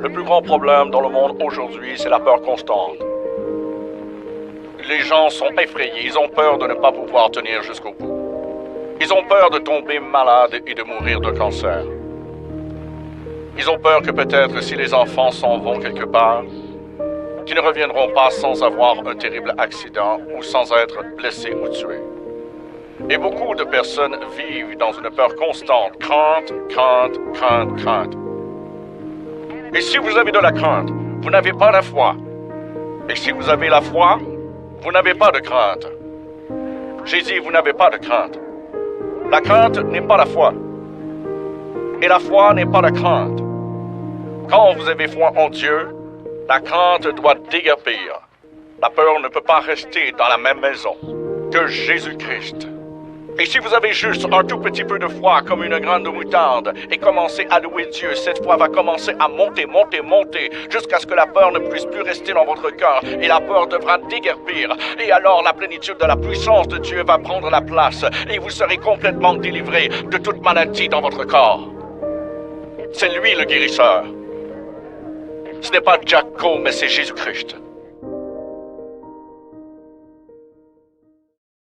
Le plus grand problème dans le monde aujourd'hui, c'est la peur constante. Les gens sont effrayés, ils ont peur de ne pas pouvoir tenir jusqu'au bout. Ils ont peur de tomber malade et de mourir de cancer. Ils ont peur que peut-être si les enfants s'en vont quelque part, qu'ils ne reviendront pas sans avoir un terrible accident ou sans être blessés ou tués. Et beaucoup de personnes vivent dans une peur constante, crainte, crainte, crainte, crainte. Et si vous avez de la crainte, vous n'avez pas la foi. Et si vous avez la foi, vous n'avez pas de crainte. J'ai dit, vous n'avez pas de crainte. La crainte n'est pas la foi. Et la foi n'est pas la crainte. Quand vous avez foi en Dieu, la crainte doit déguerpir. La peur ne peut pas rester dans la même maison que Jésus-Christ. Et si vous avez juste un tout petit peu de foi comme une graine de moutarde et commencez à louer Dieu, cette foi va commencer à monter, monter, monter jusqu'à ce que la peur ne puisse plus rester dans votre cœur et la peur devra déguerpir. Et alors la plénitude de la puissance de Dieu va prendre la place et vous serez complètement délivré de toute maladie dans votre corps. C'est lui le guérisseur. Ce n'est pas Jack Cole, mais c'est Jésus-Christ.